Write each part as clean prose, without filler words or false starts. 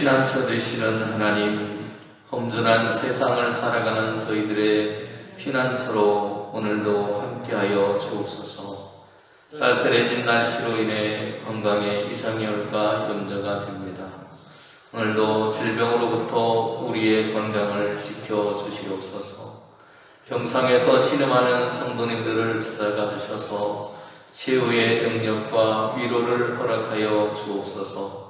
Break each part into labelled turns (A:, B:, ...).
A: 피난처 되시는 하나님, 험준한 세상을 살아가는 저희들의 피난처로 오늘도 함께하여 주옵소서. 쌀쌀해진 날씨로 인해 건강에 이상이 올까 염려가 됩니다. 오늘도 질병으로부터 우리의 건강을 지켜주시옵소서. 병상에서 신음하는 성도님들을 찾아가 주셔서 치유의 능력과 위로를 허락하여 주옵소서.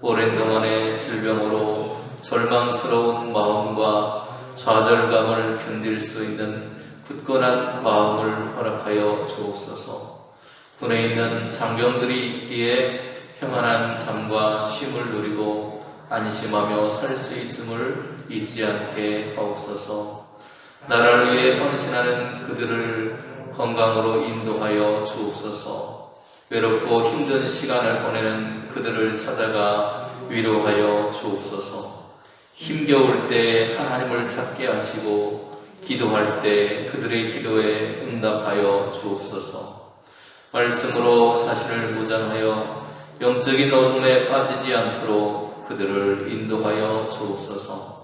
A: 오랜 동안의 질병으로 절망스러운 마음과 좌절감을 견딜 수 있는 굳건한 마음을 허락하여 주옵소서. 군에 있는 장병들이 있기에 평안한 잠과 쉼을 누리고 안심하며 살 수 있음을 잊지 않게 하옵소서. 나라를 위해 헌신하는 그들을 건강으로 인도하여 주옵소서. 외롭고 힘든 시간을 보내는 그들을 찾아가 위로하여 주옵소서. 힘겨울 때 하나님을 찾게 하시고 기도할 때 그들의 기도에 응답하여 주옵소서. 말씀으로 자신을 무장하여 영적인 어둠에 빠지지 않도록 그들을 인도하여 주옵소서.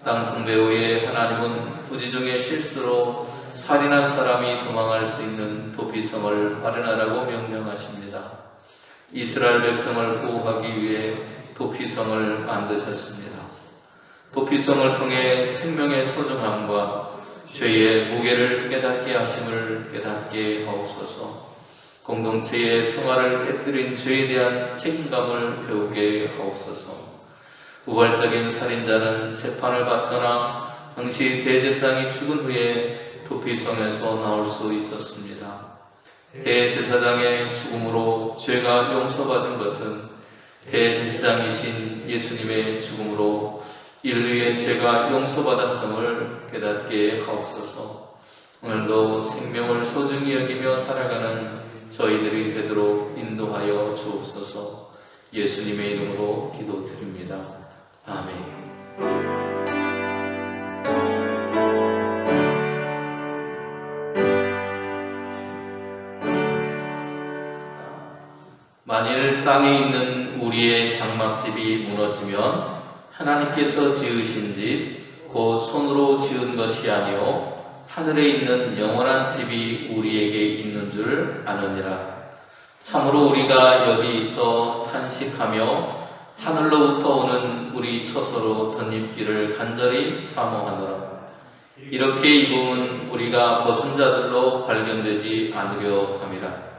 A: 땅 풍배후에 하나님은 부지 중의 실수로 살인한 사람이 도망할 수 있는 도피성을 마련하라고 명령하십니다. 이스라엘 백성을 보호하기 위해 도피성을 만드셨습니다. 도피성을 통해 생명의 소중함과 죄의 무게를 깨닫게 하심을 깨닫게 하옵소서. 공동체의 평화를 깨뜨린 죄에 대한 책임감을 배우게 하옵소서. 우발적인 살인자는 재판을 받거나 당시 대제사장이 죽은 후에 도피성에서 나올 수 있었습니다. 대제사장의 죽음으로 죄가 용서받은 것은 대제사장이신 예수님의 죽음으로 인류의 죄가 용서받았음을 깨닫게 하옵소서. 오늘도 생명을 소중히 여기며 살아가는 저희들이 되도록 인도하여 주옵소서. 예수님의 이름으로 기도드립니다. 아멘. 만일 땅에 있는 우리의 장막집이 무너지면 하나님께서 지으신 집, 곧 손으로 지은 것이 아니요 하늘에 있는 영원한 집이 우리에게 있는 줄 아느니라. 참으로 우리가 여기 있어 탄식하며 하늘로부터 오는 우리 처소로 덧입기를 간절히 사모하노라. 이렇게 입음은 우리가 벗은 자들로 발견되지 않으려 함이라.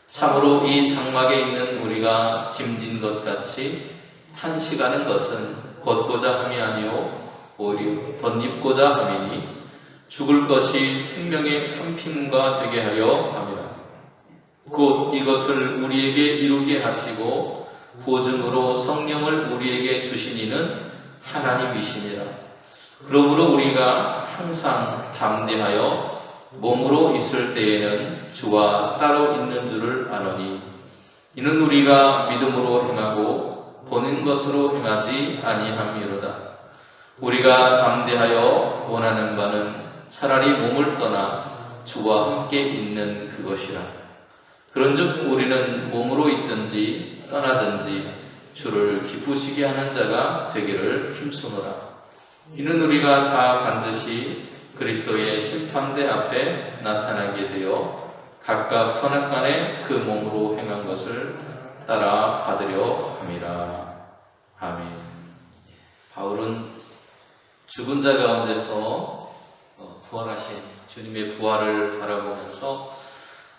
A: 참으로 이 장막에 있는 우리가 짐진 것 같이 탄식하는 것은 걷고자 함이 아니요 오히려 덧입고자 함이니 죽을 것이 생명의 상품과 되게 하려 함이라. 곧 이것을 우리에게 이루게 하시고 보증으로 성령을 우리에게 주신 이는 하나님이시니라. 그러므로 우리가 항상 담대하여 몸으로 있을 때에는 주와 따로 있는 줄을 아노니 이는 우리가 믿음으로 행하고 보는 것으로 행하지 아니함이로다. 우리가 담대하여 원하는 바는 차라리 몸을 떠나 주와 함께 있는 그것이라. 그런즉 우리는 몸으로 있든지 떠나든지 주를 기쁘시게 하는 자가 되기를 힘쓰노라. 이는 우리가 다 반드시 그리스도의 심판대 앞에 나타나게 되어 각각 선악간에 그 몸으로 행한 것을 따라 받으려 함이라. 아멘. 바울은 죽은 자 가운데서 부활하신 주님의 부활을 바라보면서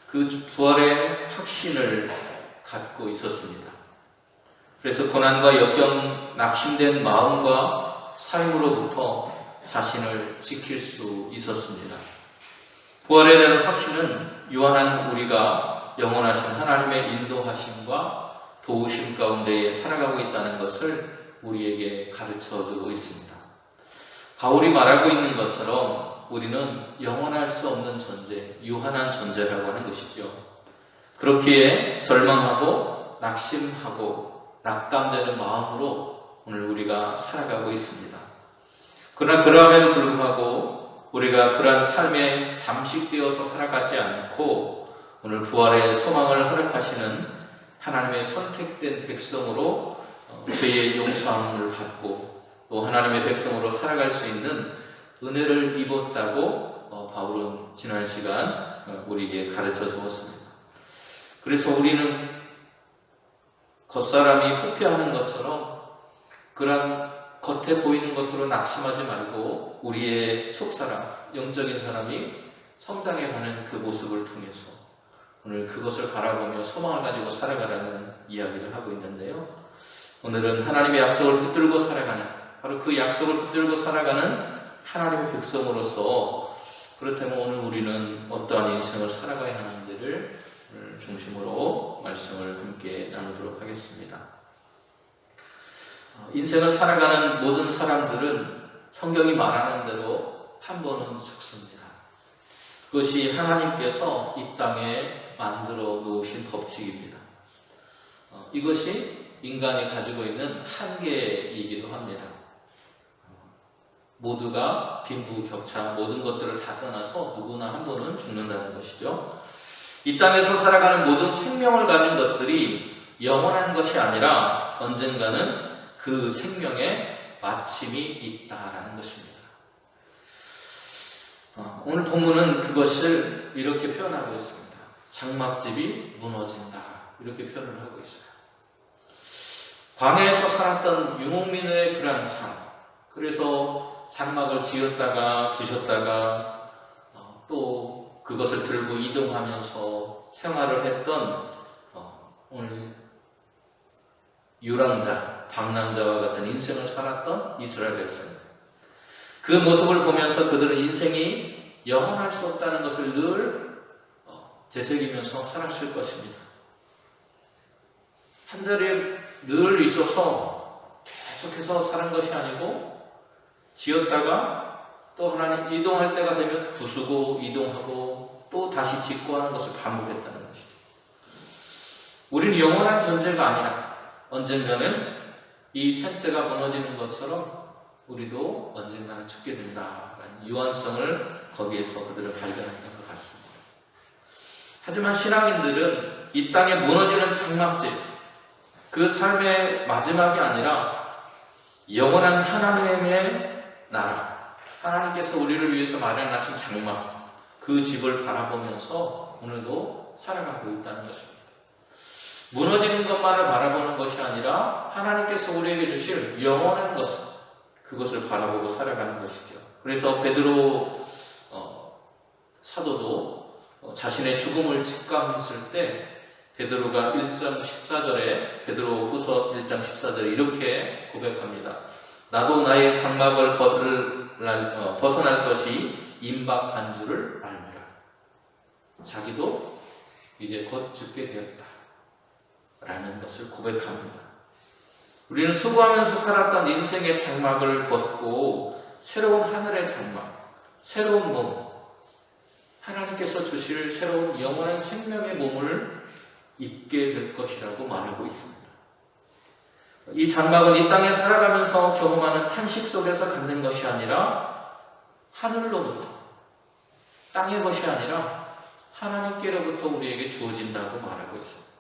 A: 그 부활의 확신을 갖고 있었습니다. 그래서 고난과 역경, 낙심된 마음과 삶으로부터 자신을 지킬 수 있었습니다. 부활에 대한 확신은 유한한 우리가 영원하신 하나님의 인도하심과 도우심 가운데 살아가고 있다는 것을 우리에게 가르쳐주고 있습니다. 바울이 말하고 있는 것처럼 우리는 영원할 수 없는 존재, 유한한 존재라고 하는 것이죠. 그렇기에 절망하고 낙심하고 낙담되는 마음으로 오늘 우리가 살아가고 있습니다. 그러나 그럼에도 불구하고 우리가 그러한 삶에 잠식되어서 살아가지 않고 오늘 부활의 소망을 허락하시는 하나님의 선택된 백성으로 죄의 용서함을 받고 또 하나님의 백성으로 살아갈 수 있는 은혜를 입었다고 바울은 지난 시간 우리에게 가르쳐 주었습니다. 그래서 우리는 겉사람이 후패하는 것처럼 그런 겉에 보이는 것으로 낙심하지 말고 우리의 속사람, 영적인 사람이 성장해가는 그 모습을 통해서 오늘 그것을 바라보며 소망을 가지고 살아가라는 이야기를 하고 있는데요. 오늘은 하나님의 약속을 붙들고 살아가는, 바로 그 약속을 붙들고 살아가는 하나님의 백성으로서 그렇다면 오늘 우리는 어떠한 인생을 살아가야 하는지를 중심으로 말씀을 함께 나누도록 하겠습니다. 인생을 살아가는 모든 사람들은 성경이 말하는 대로 한 번은 죽습니다. 그것이 하나님께서 이 땅에 만들어 놓으신 법칙입니다. 이것이 인간이 가지고 있는 한계이기도 합니다. 모두가 빈부격차 모든 것들을 다 떠나서 누구나 한 번은 죽는다는 것이죠. 이 땅에서 살아가는 모든 생명을 가진 것들이 영원한 것이 아니라 언젠가는 그 생명에 마침이 있다라는 것입니다. 오늘 본문은 그것을 이렇게 표현하고 있습니다. 장막집이 무너진다, 이렇게 표현을 하고 있어요. 광야에서 살았던 유목민의 그러한 삶, 그래서 장막을 지었다가 부셨다가 또 그것을 들고 이동하면서 생활을 했던 오늘 유랑자, 방랑자와 같은 인생을 살았던 이스라엘 백성입니다. 그 모습을 보면서 그들은 인생이 영원할 수 없다는 것을 늘 되새기면서 살았을 것입니다. 한 자리에 늘 있어서 계속해서 사는 것이 아니고 지었다가 또 하나님 이동할 때가 되면 부수고 이동하고 또 다시 짓고 하는 것을 반복했다는 것이죠. 우리는 영원한 존재가 아니라 언젠가는 이 텐트가 무너지는 것처럼 우리도 언젠가는 죽게 된다라는 유한성을 거기에서 그들을 발견했던 것 같습니다. 하지만 신앙인들은 이 땅에 무너지는 장막집, 그 삶의 마지막이 아니라 영원한 하나님의 나라, 하나님께서 우리를 위해서 마련하신 장막, 그 집을 바라보면서 오늘도 살아가고 있다는 것입니다. 무너지는 것만을 바라보는 것이 아니라 하나님께서 우리에게 주실 영원한 것, 그것을 바라보고 살아가는 것이죠. 그래서 베드로 사도도 자신의 죽음을 직감했을 때 베드로가 1장 14절에 베드로 후서 1장 14절에 이렇게 고백합니다. 나도 나의 장막을 벗어날 것이 임박한 줄을 알미라. 자기도 이제 곧 죽게 되었다 라는 것을 고백합니다. 우리는 수고하면서 살았던 인생의 장막을 벗고 새로운 하늘의 장막, 새로운 몸, 하나님께서 주실 새로운 영원한 생명의 몸을 입게 될 것이라고 말하고 있습니다. 이 장막은 이 땅에 살아가면서 경험하는 탄식 속에서 갖는 것이 아니라 하늘로부터 땅의 것이 아니라 하나님께로부터 우리에게 주어진다고 말하고 있습니다.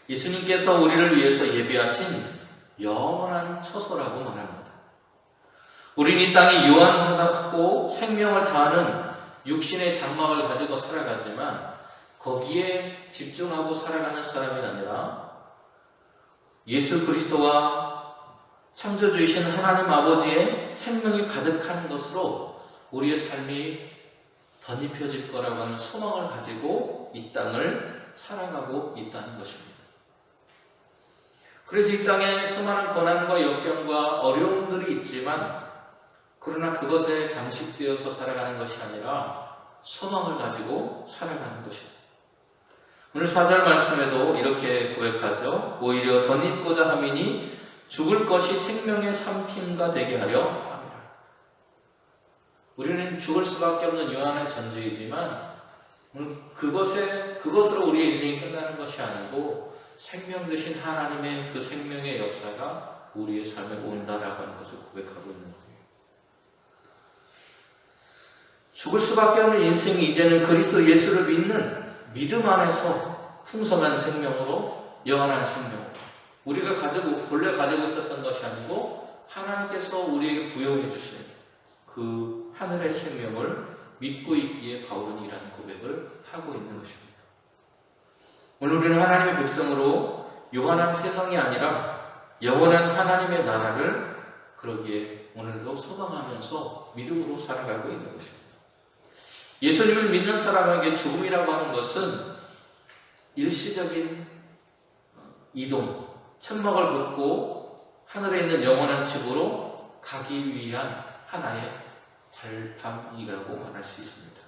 A: 예수님께서 우리를 위해서 예비하신 영원한 처소라고 말합니다. 우리는 이 땅에 유한하고 생명을 다하는 육신의 장막을 가지고 살아가지만 거기에 집중하고 살아가는 사람이 아니라 예수 그리스도와 창조주이신 하나님 아버지의 생명이 가득한 것으로 우리의 삶이 덧입혀질 거라고 하는 소망을 가지고 이 땅을 살아가고 있다는 것입니다. 그래서 이 땅에 수많은 고난과 역경과 어려움들이 있지만 그러나 그것에 잠식되어서 살아가는 것이 아니라 소망을 가지고 살아가는 것입니다. 오늘 4절 말씀에도 이렇게 고백하죠. 오히려 덧입고자 함이니 죽을 것이 생명의 삼킴과 되게 하려 함이라. 우리는 죽을 수밖에 없는 유한한 존재이지만 그것으로 우리의 인생이 끝나는 것이 아니고 생명 되신 하나님의 그 생명의 역사가 우리의 삶에 온다라고 하는 것을 고백하고 있는 거예요. 죽을 수밖에 없는 인생이 이제는 그리스도 예수를 믿는 믿음 안에서 풍성한 생명으로 영원한 생명으로 우리가 본래 가지고 있었던 것이 아니고 하나님께서 우리에게 부여해 주신 그 하늘의 생명을 믿고 있기에 바울은 이라는 고백을 하고 있는 것입니다. 오늘 우리는 하나님의 백성으로 유한한 세상이 아니라 영원한 하나님의 나라를 그러기에 오늘도 소망하면서 믿음으로 살아가고 있는 것입니다. 예수님을 믿는 사람에게 죽음이라고 하는 것은 일시적인 이동, 천막을 걷고 하늘에 있는 영원한 집으로 가기 위한 하나의 발판이라고 말할 수 있습니다.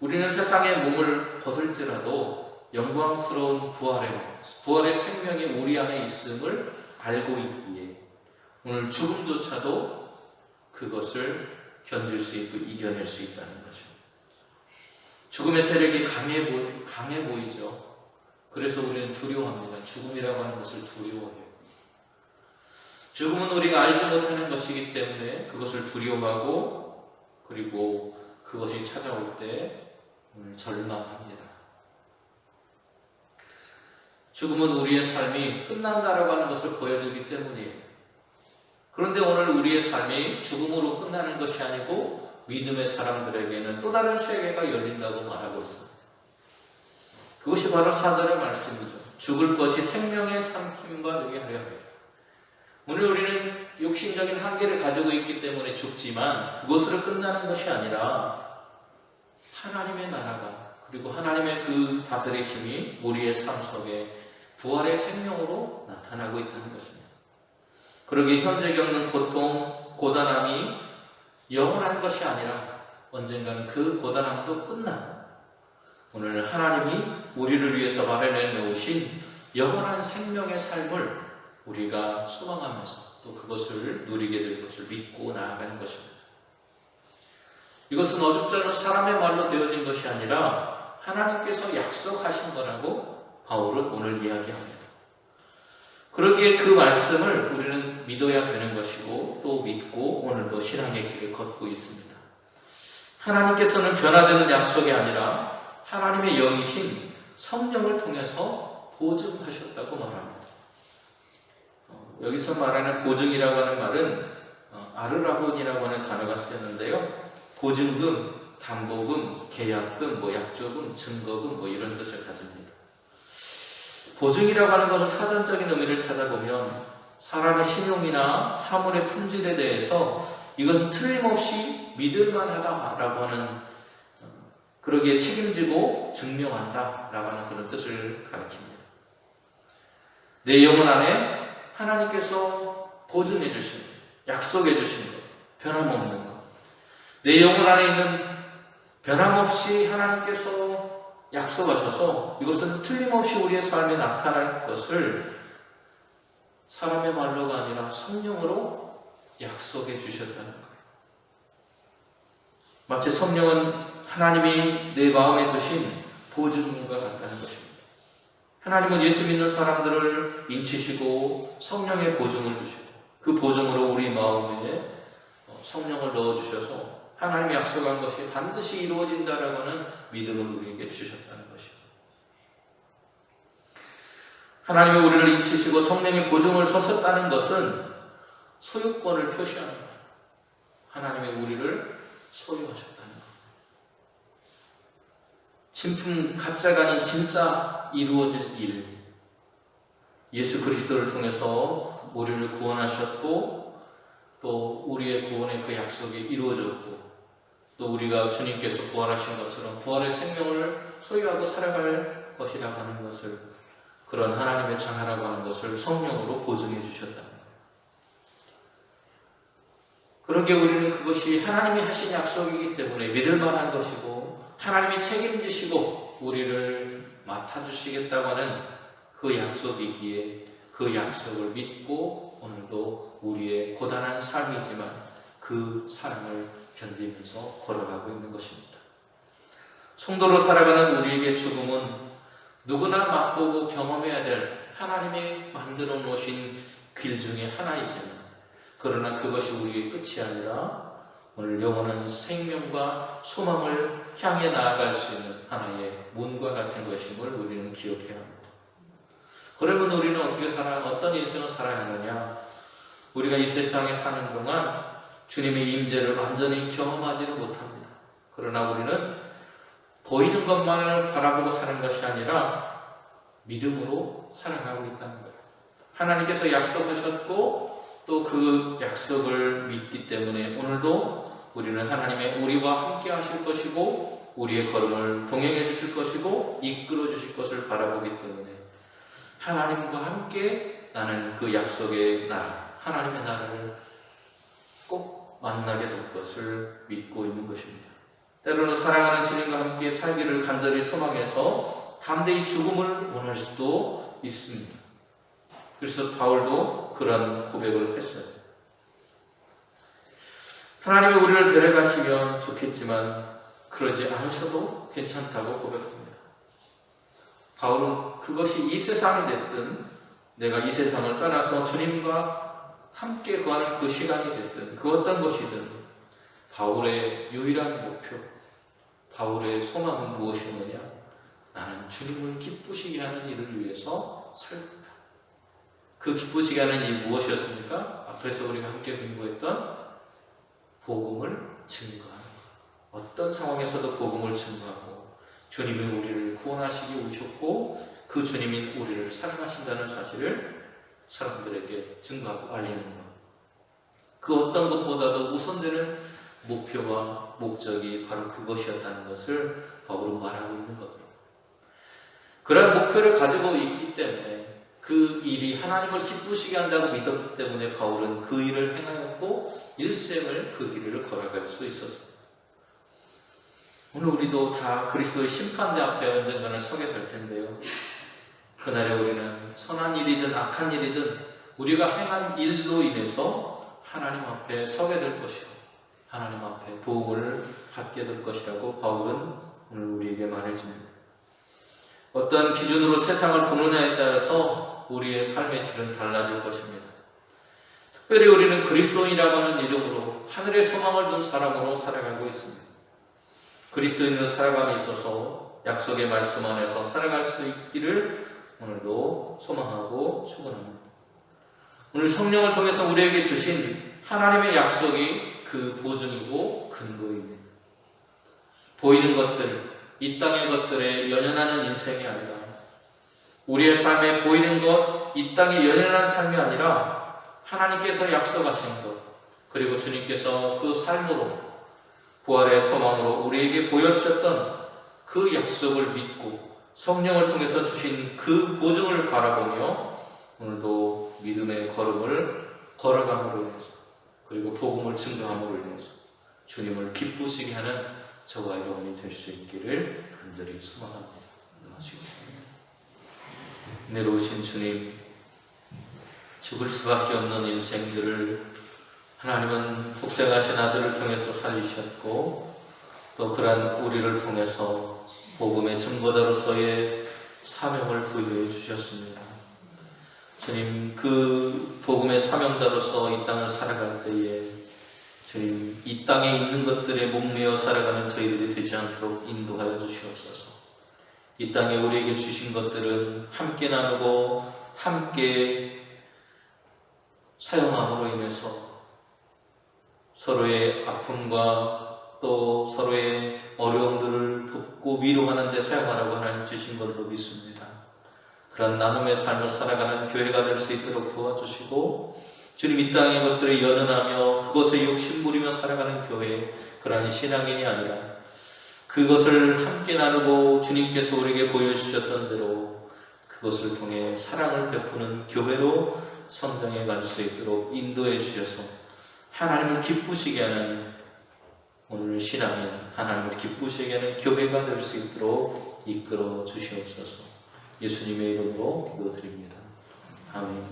A: 우리는 세상의 몸을 벗을지라도 영광스러운 부활의 생명이 우리 안에 있음을 알고 있기에 오늘 죽음조차도 그것을 견딜 수 있고 이겨낼 수 있다는 것입니다. 죽음의 세력이 강해 보이죠. 그래서 우리는 두려워합니다. 죽음이라고 하는 것을 두려워해요. 죽음은 우리가 알지 못하는 것이기 때문에 그것을 두려워하고 그리고 그것이 찾아올 때 절망합니다. 죽음은 우리의 삶이 끝난다라고 하는 것을 보여주기 때문이에요. 그런데 오늘 우리의 삶이 죽음으로 끝나는 것이 아니고 믿음의 사람들에게는 또 다른 세계가 열린다고 말하고 있습니다. 그것이 바로 4절의 말씀이죠. 죽을 것이 생명의 삼킴과 되게 하려 합니다. 오늘 우리는 육신적인 한계를 가지고 있기 때문에 죽지만 그것으로 끝나는 것이 아니라 하나님의 나라가 그리고 하나님의 그 다스리심이 우리의 삶 속에 부활의 생명으로 나타나고 있다는 것입니다. 그러기에 현재 겪는 고통, 고단함이 영원한 것이 아니라 언젠가는 그 고단함도 끝나고 오늘 하나님이 우리를 위해서 마련해 놓으신 영원한 생명의 삶을 우리가 소망하면서 또 그것을 누리게 될 것을 믿고 나아가는 것입니다. 이것은 어줍잖은 사람의 말로 되어진 것이 아니라 하나님께서 약속하신 거라고 바울은 오늘 이야기합니다. 그러기에 그 말씀을 우리는 믿어야 되는 것이고 또 믿고 오늘도 신앙의 길을 걷고 있습니다. 하나님께서는 변화되는 약속이 아니라 하나님의 영이신 성령을 통해서 보증하셨다고 말합니다. 여기서 말하는 보증이라고 하는 말은 아르라본이라고 하는 단어가 쓰였는데요. 보증금, 담보금, 계약금, 약조금, 증거금 이런 뜻을 가집니다. 보증이라고 하는 것은 사전적인 의미를 찾아보면 사람의 신용이나 사물의 품질에 대해서 이것은 틀림없이 믿을만하다라고 하는 그러기에 책임지고 증명한다라고 하는 그런 뜻을 가리킵니다. 내 영혼 안에 하나님께서 보증해 주신 것, 약속해 주신 것, 변함없는 것. 내 영혼 안에 있는 변함없이 하나님께서 약속하셔서 이것은 틀림없이 우리의 삶에 나타날 것을 사람의 말로가 아니라 성령으로 약속해 주셨다는 거예요. 마치 성령은 하나님이 내 마음에 두신 보증과 같다는 것입니다. 하나님은 예수 믿는 사람들을 인치시고 성령의 보증을 주시고 그 보증으로 우리 마음에 성령을 넣어주셔서 하나님이 약속한 것이 반드시 이루어진다라고 하는 믿음을 우리에게 주셨다는 것입니다. 하나님이 우리를 인치시고 성령의 보증을 서셨다는 것은 소유권을 표시하는 거예요. 하나님이 우리를 소유하셨다는 거예요. 진품 가짜가 아닌 진짜 이루어질 일. 예수 그리스도를 통해서 우리를 구원하셨고 또 우리의 구원의 그 약속이 이루어졌고 또 우리가 주님께서 부활하신 것처럼 부활의 생명을 소유하고 살아갈 것이라고 하는 것을, 그런 하나님의 자녀라고 하는 것을 성령으로 보증해 주셨다는 거예요. 그러기에 우리는 그것이 하나님이 하신 약속이기 때문에 믿을 만한 것이고 하나님이 책임지시고 우리를 맡아주시겠다고 하는 그 약속이기에 그 약속을 믿고 오늘도 우리의 고단한 삶이지만 그 삶을 견디면서 걸어가고 있는 것입니다. 성도로 살아가는 우리에게 죽음은 누구나 맛보고 경험해야 될 하나님이 만들어 놓으신 길 중에 하나이지만, 그러나 그것이 우리의 끝이 아니라 오늘 영원한 생명과 소망을 향해 나아갈 수 있는 하나의 문과 같은 것임을 우리는 기억해야 합니다. 그러면 우리는 어떻게 어떤 인생을 살아야 하느냐? 우리가 이 세상에 사는 동안 주님의 임재를 완전히 경험하지는 못합니다. 그러나 우리는 보이는 것만을 바라보고 사는 것이 아니라 믿음으로 살아가고 있다는 거예요. 하나님께서 약속하셨고 또 그 약속을 믿기 때문에 오늘도 우리는 하나님의 우리와 함께 하실 것이고 우리의 걸음을 동행해 주실 것이고 이끌어 주실 것을 바라보기 때문에 하나님과 함께 나는 그 약속의 나라, 하나님의 나라를 꼭 만나게 될 것을 믿고 있는 것입니다. 때로는 사랑하는 주님과 함께 살기를 간절히 소망해서 담대히 죽음을 원할 수도 있습니다. 그래서 바울도 그런 고백을 했어요. 하나님이 우리를 데려가시면 좋겠지만 그러지 않으셔도 괜찮다고 고백합니다. 바울은 그것이 이 세상이 됐든 내가 이 세상을 떠나서 주님과 함께 거하는 그 시간이 됐든 그 어떤 것이든 바울의 유일한 목표, 바울의 소망은 무엇이었느냐? 나는 주님을 기쁘시게 하는 일을 위해서 살겠다. 그 기쁘시게 하는 일이 무엇이었습니까? 앞에서 우리가 함께 공부했던 복음을 증거하는 것. 어떤 상황에서도 복음을 증거하고 주님이 우리를 구원하시기 오셨고 그 주님이 우리를 사랑하신다는 사실을 사람들에게 증거하고 알리는 것. 그 어떤 것보다도 우선되는 목표와 목적이 바로 그것이었다는 것을 바울은 말하고 있는 겁니다. 그런 목표를 가지고 있기 때문에 그 일이 하나님을 기쁘시게 한다고 믿었기 때문에 바울은 그 일을 행하였고 일생을 그 길을 걸어갈 수 있었습니다. 오늘 우리도 다 그리스도의 심판대 앞에 언젠가는 서게 될 텐데요. 그날에 우리는 선한 일이든 악한 일이든 우리가 행한 일로 인해서 하나님 앞에 서게 될 것이고 하나님 앞에 보응을 받게 될 것이라고 바울은 오늘 우리에게 말해줍니다. 어떤 기준으로 세상을 보느냐에 따라서 우리의 삶의 질은 달라질 것입니다. 특별히 우리는 그리스도인이라고 하는 이름으로 하늘의 소망을 둔 사람으로 살아가고 있습니다. 그리스도인으로 살아감에 있어서 약속의 말씀 안에서 살아갈 수 있기를 오늘도 소망하고 축원합니다. 오늘 성령을 통해서 우리에게 주신 하나님의 약속이 그 보증이고 근거입니다. 보이는 것들, 이 땅의 것들에 연연하는 인생이 아니라 우리의 삶에 보이는 것, 이 땅에 연연한 삶이 아니라 하나님께서 약속하신 것, 그리고 주님께서 그 삶으로 부활의 소망으로 우리에게 보여주셨던 그 약속을 믿고 성령을 통해서 주신 그 보증을 바라보며 오늘도 믿음의 걸음을 걸어감으로 인해서 그리고 복음을 증거함으로 인해서 주님을 기쁘시게 하는 저와 여러분이 될 수 있기를 간절히 소망합니다. 기도하시겠습니다. 내려오신 주님, 죽을 수밖에 없는 인생들을 하나님은 독생하신 아들을 통해서 살리셨고 또 그러한 우리를 통해서 복음의 증거자로서의 사명을 부여해 주셨습니다. 주님, 그 복음의 사명자로서 이 땅을 살아갈 때에 주님, 이 땅에 있는 것들에 목매어 살아가는 저희들이 되지 않도록 인도하여 주시옵소서. 이 땅에 우리에게 주신 것들은 함께 나누고 함께 사용함으로 인해서 서로의 아픔과 또 서로의 어려움들을 돕고 위로하는 데 사용하라고 하나님 주신 것으로 믿습니다. 그런 나눔의 삶을 살아가는 교회가 될 수 있도록 도와주시고, 주님, 이 땅의 것들을 연연하며 그것에 욕심부리며 살아가는 교회, 그러한 신앙인이 아니라 그것을 함께 나누고 주님께서 우리에게 보여주셨던 대로 그것을 통해 사랑을 베푸는 교회로 성장해 갈 수 있도록 인도해 주셔서 하나님을 기쁘시게 하는, 오늘 신앙인 하나님을 기쁘시게 하는 교회가 될 수 있도록 이끌어 주시옵소서. 예수님의 이름으로 기도드립니다. 아멘.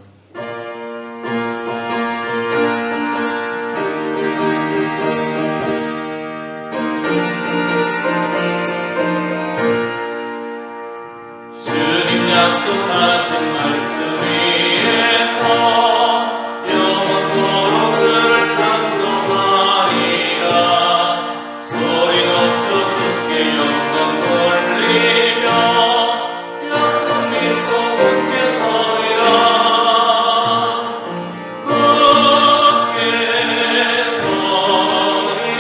A: 주님 약속하신 말씀 위에서 영원토록 그를 찬송하리라. 소리 높여 주께 영광 돌리며 약속 믿고 굳게 서리라. 굳게 서리,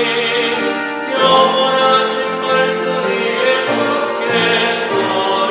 A: 영원하신 말씀 위에 굳게 서리.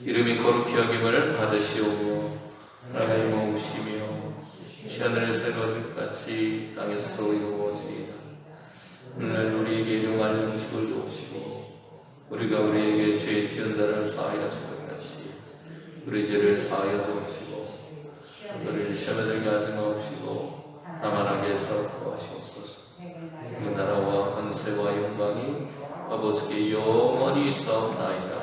A: 이름이 거룩히 여김을 받으시오며 하나님의 모으시며 하늘의 새로운 같이 땅에서도 이루어지이다. 오늘 우리에게 일용할 양식을 주옵시고 우리가 우리에게 죄 지은 자를 사하여 주는 같이 우리 죄를 사하여 주옵시고 우리를 시험에 들게 하지 마옵시고 다만 악에서 구하시옵소서. 그 나라와 권세와 영광이 아버지께 영원히 있사옵나이다.